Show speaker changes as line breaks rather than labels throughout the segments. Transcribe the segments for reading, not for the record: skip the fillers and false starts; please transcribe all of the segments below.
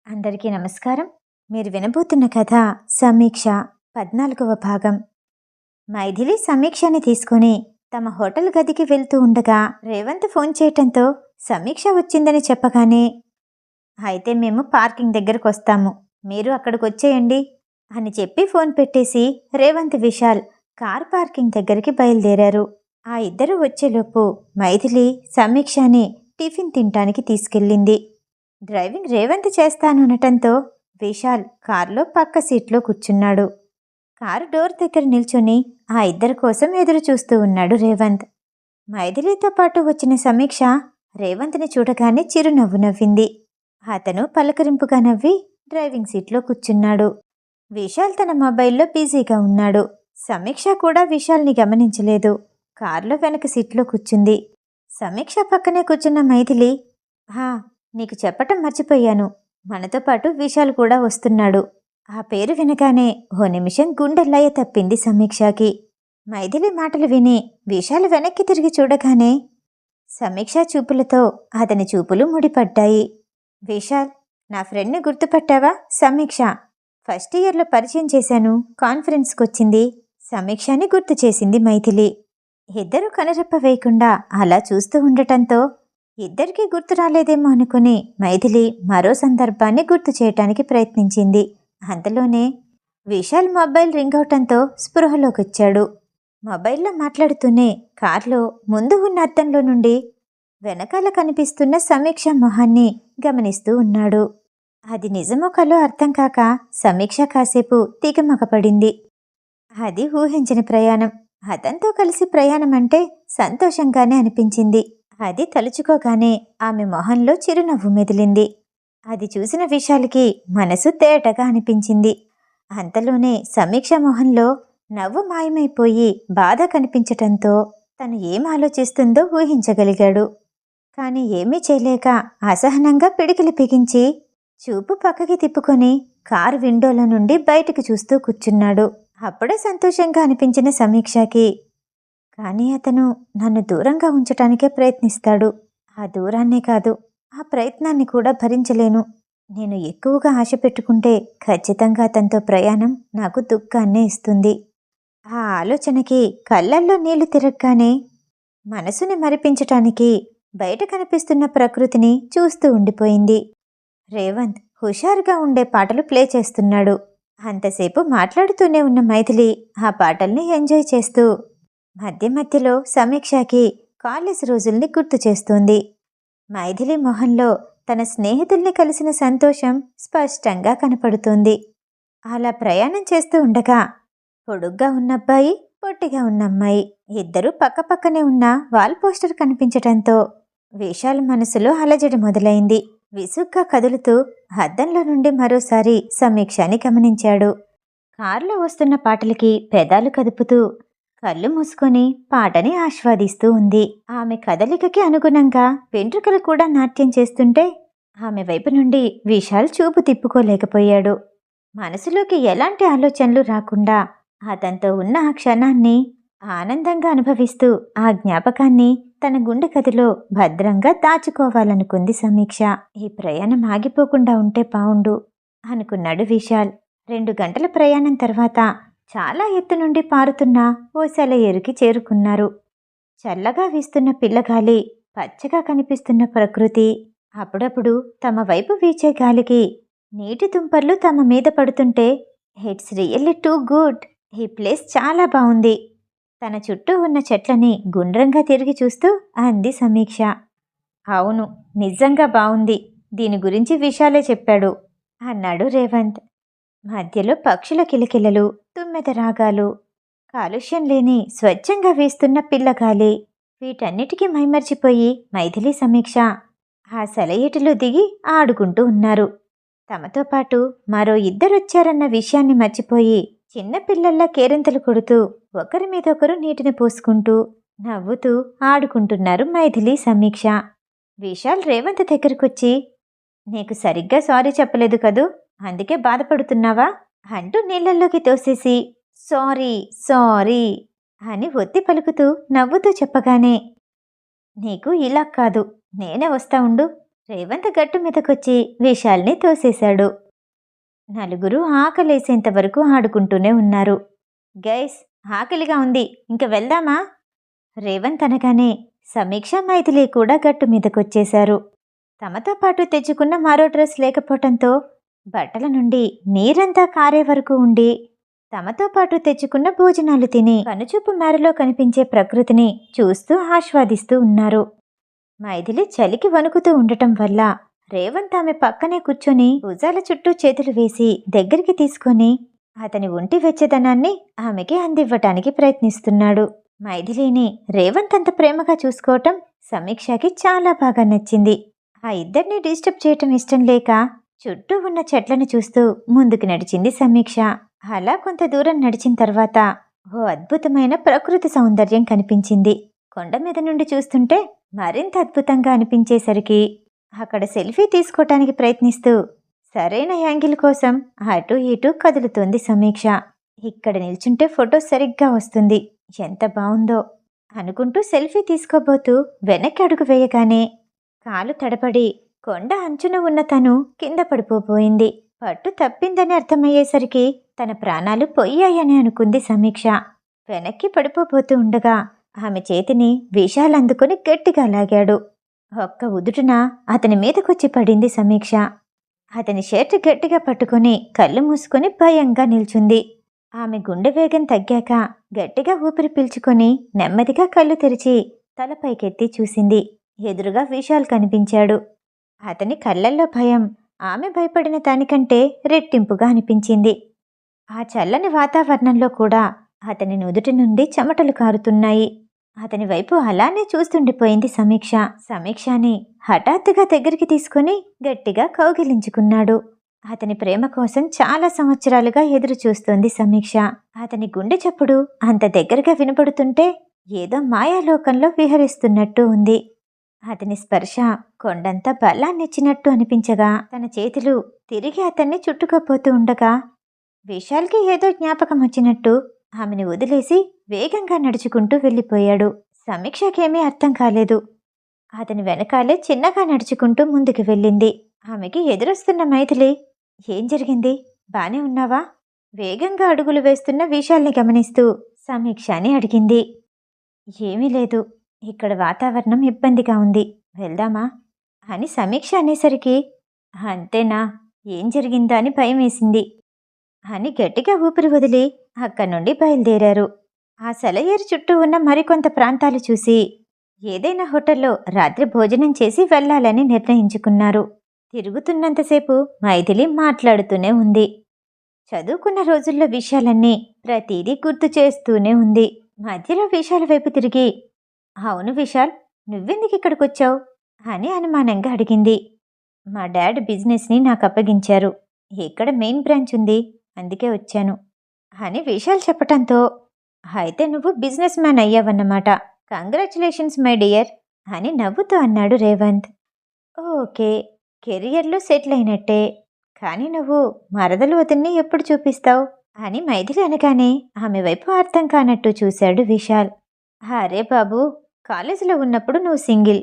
అందరికీ నమస్కారం. మీరు వినబోతున్న కథ సమీక్ష 14వ భాగం. మైథిలి సమీక్షని తీసుకుని తమ హోటల్ గదికి వెళ్తూ ఉండగా రేవంత్ ఫోన్ చేయటంతో సమీక్ష వచ్చిందని చెప్పగానే, అయితే మేము పార్కింగ్ దగ్గరకు వస్తాము, మీరు అక్కడికి వచ్చేయండి అని చెప్పి ఫోన్ పెట్టేసి రేవంత్, విశాల్ కార్ పార్కింగ్ దగ్గరికి బయలుదేరారు. ఆ ఇద్దరు వచ్చేలోపు మైథిలి సమీక్షని టిఫిన్ తినటానికి తీసుకెళ్ళింది. డ్రైవింగ్ రేవంత్ చేస్తాననటంతో విశాల్ కారులో పక్క సీట్లో కూర్చున్నాడు. కారు డోర్ దగ్గర నిల్చొని ఆ ఇద్దరి కోసం ఎదురు చూస్తూ ఉన్నాడు రేవంత్. మైథిలితో పాటు వచ్చిన సమీక్ష రేవంత్ని చూడగానే చిరునవ్వు నవ్వింది. అతను పలకరింపుగా నవ్వి డ్రైవింగ్ సీట్లో కూర్చున్నాడు. విశాల్ తన మొబైల్లో బిజీగా ఉన్నాడు. సమీక్ష కూడా విశాల్ని గమనించలేదు. కారులో వెనక సీట్లో కూర్చుంది. సమీక్ష పక్కనే కూర్చున్న మైథిలి, నీకు చెప్పటం మర్చిపోయాను, మనతో పాటు విశాల్ కూడా వస్తున్నాడు. ఆ పేరు వినగానే ఓ నిమిషం గుండెల్లయ్య తప్పింది సమీక్షకి. మైథిలి మాటలు విని విశాల్ వెనక్కి తిరిగి చూడగానే సమీక్ష చూపులతో అతని చూపులు ముడిపడ్డాయి. విశాల్, నా ఫ్రెండ్ని గుర్తుపట్టావా? సమీక్ష. ఫస్ట్ ఇయర్లో పరిచయం చేశాను, కాన్ఫరెన్స్కొచ్చింది. సమీక్షని గుర్తు చేసింది మైథిలి. ఇద్దరూ కనురెప్ప వేయకుండా అలా చూస్తూ ఉండటంతో ఇద్దరికీ గుర్తు రాలేదేమో అనుకుని మైథిలి మరో సందర్భాన్ని గుర్తు చేయటానికి ప్రయత్నించింది. అంతలోనే విశాల్ మొబైల్ రింగ్ అవటంతో స్పృహలోకొచ్చాడు. మొబైల్లో మాట్లాడుతూనే కార్లో ముందు ఉన్న అద్దంలో నుండి వెనకాల కనిపిస్తున్న సమీక్ష మొహాన్ని గమనిస్తూ ఉన్నాడు. అది నిజమో కలో అర్థం కాక సమీక్ష కాసేపు తికమకపడింది. అది ఊహించని ప్రయాణం. అతనితో కలిసి ప్రయాణం అంటే సంతోషంగానే అనిపించింది. అది తలుచుకోగానే ఆమె మొహంలో చిరునవ్వు మెదిలింది. అది చూసిన విశాల్కి మనసు తేటగా అనిపించింది. అంతలోనే సమీక్ష మొహంలో నవ్వు మాయమైపోయి బాధ కనిపించటంతో తను ఏం ఆలోచిస్తుందో ఊహించగలిగాడు. కాని ఏమీ చేయలేక అసహనంగా పిడికిలి బిగించి చూపు పక్కకి తిప్పుకొని కారు విండోలో నుండి బయటకు చూస్తూ కూర్చున్నాడు. అప్పుడే సంతోషంగా అనిపించిన సమీక్షకి, కానీ అతను నన్ను దూరంగా ఉంచటానికే ప్రయత్నిస్తాడు. ఆ దూరాన్నే కాదు, ఆ ప్రయత్నాన్ని కూడా భరించలేను. నేను ఎక్కువగా ఆశ పెట్టుకుంటే ఖచ్చితంగా అతనితో ప్రయాణం నాకు దుఃఖాన్నే ఇస్తుంది. ఆ ఆలోచనకి కళ్ళల్లో నీళ్లు తిరగగానే మనసుని మరిపించటానికి బయట కనిపిస్తున్న ప్రకృతిని చూస్తూ ఉండిపోయింది. రేవంత్ హుషారుగా ఉండే పాటలు ప్లే చేస్తున్నాడు. అంతసేపు మాట్లాడుతూనే ఉన్న మైథిలి ఆ పాటల్ని ఎంజాయ్ చేస్తూ మధ్య మధ్యలో సమీక్షకి కాలేజ్ రోజుల్ని గుర్తు చేస్తోంది. మైథిలి మొహంలో తన స్నేహితుల్ని కలిసిన సంతోషం స్పష్టంగా కనపడుతోంది. అలా ప్రయాణం చేస్తూ ఉండగా పొడుగ్గా ఉన్నబ్బాయి, పొట్టిగా ఉన్న అమ్మాయి ఇద్దరూ పక్కపక్కనే ఉన్న వాల్ పోస్టర్ కనిపించటంతో విశాల్ మనసులో అలజడి మొదలైంది. విసుగ్గా కదులుతూ అద్దంలో నుండి మరోసారి సమీక్షని గమనించాడు. కారులో వస్తున్న పాటలకి పెదాలు కదుపుతూ కళ్ళు మూసుకొని పాటని ఆస్వాదిస్తూ ఉంది. ఆమె కదలికకి అనుగుణంగా వెంట్రుకలు కూడా నాట్యం చేస్తుంటే ఆమె వైపు నుండి విశాల్ చూపు తిప్పుకోలేకపోయాడు. మనసులోకి ఎలాంటి ఆలోచనలు రాకుండా అతనితో ఉన్న ఆ క్షణాన్ని ఆనందంగా అనుభవిస్తూ ఆ జ్ఞాపకాన్ని తన గుండె గదిలో భద్రంగా దాచుకోవాలనుకుంది సమీక్ష. ఈ ప్రయాణం ఆగిపోకుండా ఉంటే బావుండు అనుకున్నాడు విశాల్. 2 గంటల ప్రయాణం తర్వాత చాలా ఎత్తు నుండి పారుతున్న ఓ సెలయేరుకి చేరుకున్నారు. చల్లగా వీస్తున్న పిల్లగాలి, పచ్చగా కనిపిస్తున్న ప్రకృతి, అప్పుడప్పుడు తమ వైపు వీచే గాలికి నీటి తుంపర్లు తమ మీద పడుతుంటే ఇట్స్ రియల్లీ టూ గుడ్. ఈ ప్లేస్ చాలా బాగుంది. తన చుట్టూ ఉన్న చెట్లని గుండ్రంగా తిరిగి చూస్తూ అంది సమీక్ష. అవును, నిజంగా బావుంది. దీని గురించి విశాలే చెప్పాడు అన్నాడు రేవంత్. మధ్యలో పక్షుల కిలకిలలు, తుమ్మెద రాగాలు, కాలుష్యం లేని స్వచ్ఛంగా వీస్తున్న పిల్లగాలి, వీటన్నిటికీ మైమర్చిపోయి మైథిలి, సమీక్ష ఆ సెలయేటిలో దిగి ఆడుకుంటూ ఉన్నారు. తమతో పాటు మరో ఇద్దరొచ్చారన్న విషయాన్ని మర్చిపోయి చిన్నపిల్లల్లా కేరింతలు కొడుతూ ఒకరి మీదొకరు నీటిని పోసుకుంటూ నవ్వుతూ ఆడుకుంటున్నారు మైథిలి, సమీక్ష. విశాల్ రేవంత్ దగ్గరకొచ్చి, నీకు సరిగ్గా సారీ చెప్పలేదు కదూ, అందుకే బాధపడుతున్నావా అంటూ నీళ్లల్లోకి తోసేసి సారీ సారీ అని ఒత్తి పలుకుతూ నవ్వుతూ చెప్పగానే, నీకు ఇలా కాదు, నేనే వస్తా ఉండు రేవంత్ గట్టు మీదకొచ్చి విశాల్ని తోసేశాడు. నలుగురు ఆకలేసేంత వరకు ఆడుకుంటూనే ఉన్నారు. గైస్, ఆకలిగా ఉంది, ఇంక వెళ్దామా? రేవంత్ అనగానే సమీక్ష, మైథిలి కూడా గట్టు మీదకొచ్చేశారు. తమతో పాటు తెచ్చుకున్న మరో డ్రెస్ లేకపోవటంతో బట్టల నుండి నీరంతా కారే వరకు ఉండి తమతో పాటు తెచ్చుకున్న భోజనాలు తిని కనుచూపు మేరలో కనిపించే ప్రకృతిని చూస్తూ ఆస్వాదిస్తూ ఉన్నారు. మైథిలి చలికి వణుకుతూ ఉండటం వల్ల రేవంత్ ఆమె పక్కనే కూర్చొని భుజాల చుట్టూ చేతులు వేసి దగ్గరికి తీసుకొని అతని ఒంటి వెచ్చదనాన్ని ఆమెకి అందివ్వటానికి ప్రయత్నిస్తున్నాడు. మైథిలిని రేవంత్ అంత ప్రేమగా చూసుకోవటం సమీక్షకి చాలా బాగా నచ్చింది. ఆ ఇద్దరిని డిస్టర్బ్ చేయటం ఇష్టం లేక చుట్టూ ఉన్న చెట్లను చూస్తూ ముందుకు నడిచింది సమీక్ష. అలా కొంత దూరం నడిచిన తర్వాత ఓ అద్భుతమైన ప్రకృతి సౌందర్యం కనిపించింది. కొండ మీద నుండి చూస్తుంటే మరింత అద్భుతంగా అనిపించేసరికి అక్కడ సెల్ఫీ తీసుకోవటానికి ప్రయత్నిస్తూ సరైన యాంగిల్ కోసం అటూ ఇటూ కదులుతోంది సమీక్ష. ఇక్కడ నిల్చుంటే ఫోటో సరిగ్గా వస్తుంది, ఎంత బావుందో అనుకుంటూ సెల్ఫీ తీసుకోబోతూ వెనక్కి అడుగు వేయగానే కాలు తడపడి కొండ అంచున ఉన్న తను కింద పడిపోబోయింది. పట్టు తప్పిందని అర్థమయ్యేసరికి తన ప్రాణాలు పోయాయని అనుకుంది సమీక్ష. వెనక్కి పడిపోబోతూ ఉండగా ఆమె చేతిని విశాల్ అందుకుని గట్టిగా లాగాడు. ఒక్క ఉదుటున అతని మీదకొచ్చి పడింది సమీక్ష. అతని షర్ట్ గట్టిగా పట్టుకుని కళ్ళు మూసుకొని భయంగా నిల్చుంది. ఆమె గుండె వేగం తగ్గాక గట్టిగా ఊపిరి పీల్చుకొని నెమ్మదిగా కళ్ళు తెరిచి తల పైకెత్తి చూసింది. ఎదురుగా విశాల్ కనిపించాడు. అతని కళ్ళల్లో భయం ఆమె భయపడిన దానికంటే రెట్టింపుగా అనిపించింది. ఆ చల్లని వాతావరణంలో కూడా అతని నుదుటి నుండి చెమటలు కారుతున్నాయి. అతని వైపు అలానే చూస్తుండిపోయింది సమీక్ష. సమీక్షని హఠాత్తుగా దగ్గరికి తీసుకుని గట్టిగా కౌగిలించుకున్నాడు. అతని ప్రేమ కోసం చాలా సంవత్సరాలుగా ఎదురు చూస్తోంది సమీక్ష. అతని గుండె చప్పుడు అంత దగ్గరగా వినపడుతుంటే ఏదో మాయాలోకంలో విహరిస్తున్నట్టు ఉంది. అతని స్పర్శ కొండంత బలాన్నిచ్చినట్టు అనిపించగా తన చేతులు తిరిగి అతన్ని చుట్టుకోపోతూ ఉండగా విశాల్కి ఏదో జ్ఞాపకం వచ్చినట్టు ఆమెను వదిలేసి వేగంగా నడుచుకుంటూ వెళ్ళిపోయాడు. సమీక్షకేమీ అర్థం కాలేదు. అతని వెనకాలే చిన్నగా నడుచుకుంటూ ముందుకు వెళ్ళింది. ఆమెకి ఎదురొస్తున్న మైథిలి, ఏం జరిగింది, బానే ఉన్నావా? వేగంగా అడుగులు వేస్తున్న విశాల్ని గమనిస్తూ సమీక్షని అడిగింది. ఏమీ లేదు, ఇక్కడ వాతావరణం ఇబ్బందిగా ఉంది, వెళ్దామా అని సమీక్ష అనేసరికి అంతేనా, ఏం జరిగిందా అని భయం వేసింది అని గట్టిగా ఊపిరి వదిలి అక్కడి నుండి బయలుదేరారు. ఆ సెలయేరు చుట్టూ ఉన్న మరికొంత ప్రాంతాలు చూసి ఏదైనా హోటల్లో రాత్రి భోజనం చేసి వెళ్లాలని నిర్ణయించుకున్నారు. తిరుగుతున్నంతసేపు మైథిలి మాట్లాడుతూనే ఉంది. చదువుకున్న రోజుల్లో విషయాలన్నీ ప్రతిదీ గుర్తు చేస్తూనే ఉంది. మధ్యలో విశాల్ వైపు తిరిగి, అవును విశాల్, నువ్వెందుకు ఇక్కడికొచ్చావు అని అనుమానంగా అడిగింది. మా డాడ్ బిజినెస్ని నాకు అప్పగించారు, ఇక్కడ మెయిన్ బ్రాంచ్ ఉంది, అందుకే వచ్చాను అని విశాల్ చెప్పటంతో, అయితే నువ్వు బిజినెస్ మ్యాన్ అయ్యావన్నమాట, కంగ్రాచులేషన్స్ మై డియర్ అని నవ్వుతూ అన్నాడు రేవంత్. ఓకే, కెరియర్లో సెటిల్ అయినట్టే, కానీ నువ్వు మరదలు వదిన్ని ఎప్పుడు చూపిస్తావు అని మైథిలి అనగానే ఆమె వైపు అర్థం కానట్టు చూశాడు విశాల్. అరే బాబు, కాలేజీలో ఉన్నప్పుడు నువ్వు సింగిల్,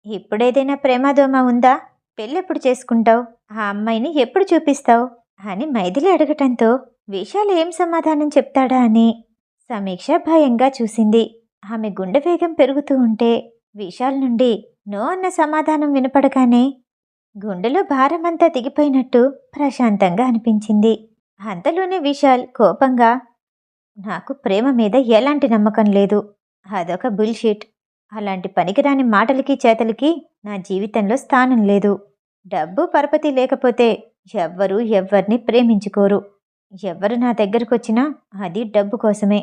ఇప్పుడేదైనా ప్రేమాదోమ ఉందా, పెళ్ళెప్పుడు చేసుకుంటావు, ఆ అమ్మాయిని ఎప్పుడు చూపిస్తావు అని మైథిలి అడగటంతో విశాల్ ఏం సమాధానం చెప్తాడా అని సమీక్ష భయంగా చూసింది. ఆమె గుండె వేగం పెరుగుతూ ఉంటే విశాల్ నుండి నో అన్న సమాధానం వినపడగానే గుండెలో భారమంతా దిగిపోయినట్టు ప్రశాంతంగా అనిపించింది. అంతలోనే విశాల్ కోపంగా, నాకు ప్రేమ మీద ఎలాంటి నమ్మకం లేదు, అదొక బుల్షిట్, అలాంటి పనికిరాని మాటలకి చేతలకి నా జీవితంలో స్థానం లేదు, డబ్బు పరపతి లేకపోతే ఎవ్వరూ ఎవ్వరిని ప్రేమించుకోరు, ఎవ్వరు నా దగ్గరకొచ్చినా అది డబ్బు కోసమే.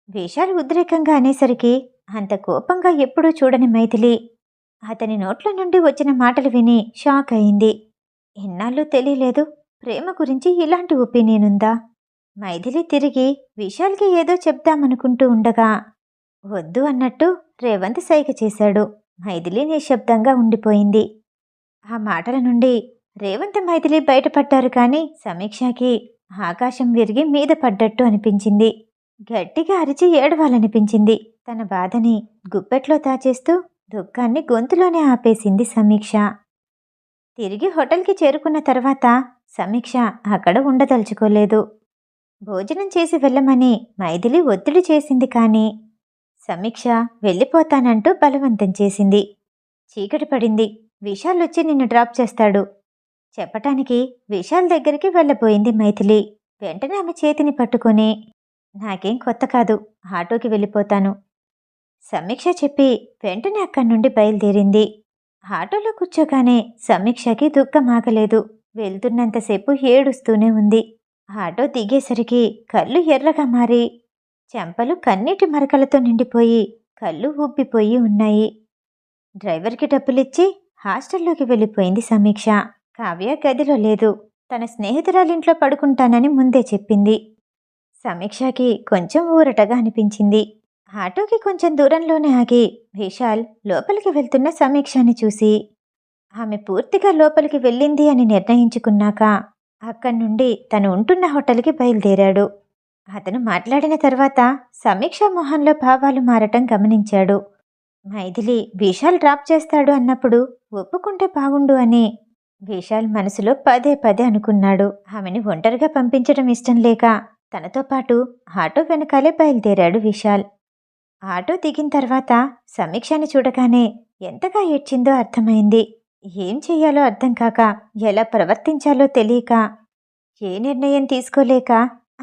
విశాల్ ఉద్రేకంగా అనేసరికి అంత కోపంగా ఎప్పుడూ చూడని మైథిలి అతని నోట్ల నుండి వచ్చిన మాటలు విని షాక్ అయింది. ఇన్నాళ్ళు తెలియలేదు ప్రేమ గురించి ఇలాంటి ఒపీనియన్ ఉందా. మైథిలి తిరిగి విశాల్కి ఏదో చెప్దామనుకుంటూ ఉండగా వద్దు అన్నట్టు రేవంత్ సైగ చేశాడు. మైథిలి నిశ్శబ్దంగా ఉండిపోయింది. ఆ మాటల నుండి రేవంత్ మైథిలి బయటపడ్డారు, కానీ సమీక్షకి ఆకాశం విరిగి మీద పడ్డట్టు అనిపించింది. గట్టిగా అరిచి ఏడవాలనిపించింది. తన బాధని గుప్పెట్లో దాచేస్తూ దుఃఖాన్ని గొంతులోనే ఆపేసింది సమీక్ష. తిరిగి హోటల్కి చేరుకున్న తర్వాత సమీక్ష అక్కడ ఉండదలుచుకోలేదు. భోజనం చేసి వెళ్ళమని మైథిలి ఒత్తిడి చేసింది కానీ సమీక్ష వెళ్ళిపోతానంటూ బలవంతం చేసింది. చీకటి పడింది. విశాల్ వచ్చి నిన్ను డ్రాప్ చేస్తాడు చెప్పటానికి విశాల్ దగ్గరికి వెళ్ళబోయింది మైథిలి. వెంటనే ఆమె చేతిని పట్టుకొని, నాకేం కొత్త కాదు, ఆటోకి వెళ్ళిపోతాను సమీక్ష చెప్పి వెంటనే అక్కడి నుండి బయలుదేరింది. ఆటోలో కూర్చోగానే సమీక్షకి దుఃఖం ఆగలేదు. వెళ్తున్నంతసేపు ఏడుస్తూనే ఉంది. ఆటో దిగేసరికి కళ్ళు ఎర్రగా మారి చెంపలు కన్నీటి మరకలతో నిండిపోయి కళ్ళు ఉబ్బిపోయి ఉన్నాయి. డ్రైవర్కి డబ్బులిచ్చి హాస్టల్లోకి వెళ్ళిపోయింది సమీక్ష. కావ్య గదిలో లేదు. తన స్నేహితురాలింట్లో పడుకుంటానని ముందే చెప్పింది. సమీక్షకి కొంచెం ఊరటగా అనిపించింది. ఆటోకి కొంచెం దూరంలోనే ఆగి విశాల్ లోపలికి వెళ్తున్న సమీక్షని చూసి ఆమె పూర్తిగా లోపలికి వెళ్ళింది అని నిర్ణయించుకున్నాక అక్కడి నుండి తను ఉంటున్న హోటల్కి బయలుదేరాడు. అతను మాట్లాడిన తర్వాత సమీక్ష మొహంలో భావాలు మారటం గమనించాడు. మైథిలి విశాల్ డ్రాప్ చేస్తాడు అన్నప్పుడు ఒప్పుకుంటే బాగుండు అని విశాల్ మనసులో పదే పదే అనుకున్నాడు. ఆమెను ఒంటరిగా పంపించడం ఇష్టం లేక తనతో పాటు ఆటో వెనకాలే బయలుదేరాడు విశాల్. ఆటో దిగిన తర్వాత సమీక్షని చూడగానే ఎంతగా ఏడ్చిందో అర్థమైంది. ఏం చెయ్యాలో అర్థం కాక, ఎలా ప్రవర్తించాలో తెలియక, ఏ నిర్ణయం తీసుకోలేక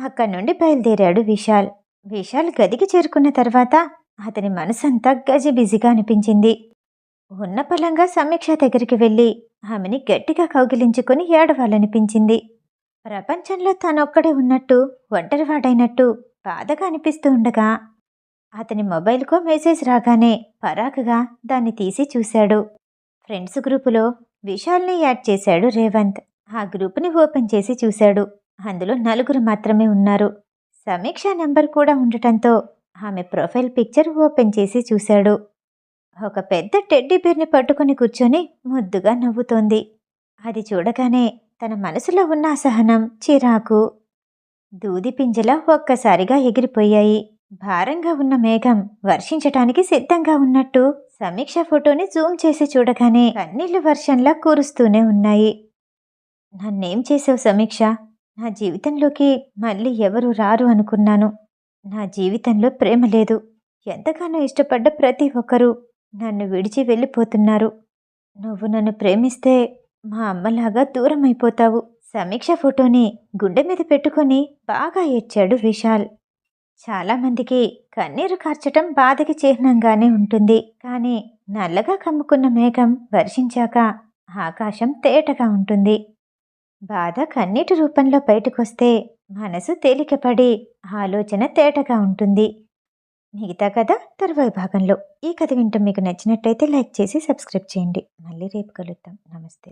అక్కడి నుండి బయలుదేరాడు విశాల్. విశాల్ గదికి చేరుకున్న తర్వాత అతని మనసంతా గజిబిజిగా అనిపించింది. ఉన్న పలంగా సమీక్ష దగ్గరికి వెళ్ళి ఆమెని గట్టిగా కౌగిలించుకుని ఏడవాలనిపించింది. ప్రపంచంలో తానొక్కడే ఉన్నట్టు, ఒంటరివాడైనట్టు బాధగా అనిపిస్తూ ఉండగా అతని మొబైల్కో మెసేజ్ రాగానే పరాకుగా దాన్ని తీసి చూశాడు. ఫ్రెండ్స్ గ్రూపులో విశాల్ని యాడ్ చేశాడు రేవంత్. ఆ గ్రూపుని ఓపెన్ చేసి చూశాడు. అందులో 4 మాత్రమే ఉన్నారు. సమీక్ష నెంబర్ కూడా ఉండటంతో ఆమె ప్రొఫైల్ పిక్చర్ ఓపెన్ చేసి చూశాడు. ఒక పెద్ద టెడ్డీ బేర్ని పట్టుకుని కూర్చొని ముద్దుగా నవ్వుతోంది. అది చూడగానే తన మనసులో ఉన్న అసహనం, చిరాకు, దూది పింజలా ఒక్కసారిగా ఎగిరిపోయాయి. భారంగా ఉన్న మేఘం వర్షించటానికి సిద్ధంగా ఉన్నట్టు సమీక్ష ఫోటోని జూమ్ చేసి చూడగానే కన్నీళ్లు వర్షంలా కురుస్తూనే ఉన్నాయి. నన్నేం చేసావు సమీక్ష? నా జీవితంలోకి మళ్ళీ ఎవరు రారు అనుకున్నాను. నా జీవితంలో ప్రేమ లేదు. ఎంతగానో ఇష్టపడ్డ ప్రతి ఒక్కరూ నన్ను విడిచి వెళ్ళిపోతున్నారు. నువ్వు నన్ను ప్రేమిస్తే మా అమ్మలాగా దూరం అయిపోతావు. సమీక్ష ఫోటోని గుండె మీద పెట్టుకొని బాగా ఏడ్చాడు విశాల్. చాలామందికి కన్నీరు కార్చటం బాధకి చిహ్నంగానే ఉంటుంది. కానీ నల్లగా కమ్ముకున్న మేఘం వర్షించాక ఆకాశం తేటగా ఉంటుంది. బాధ కన్నీటి రూపంలో బయటకొస్తే మనసు తేలికపడి ఆలోచన తేటగా ఉంటుంది. మిగతా కథ తర్వాయి భాగంలో. ఈ కథ వింటూ మీకు నచ్చినట్టయితే లైక్ చేసి సబ్స్క్రైబ్ చేయండి. మళ్ళీ రేపు కలుద్దాం. నమస్తే.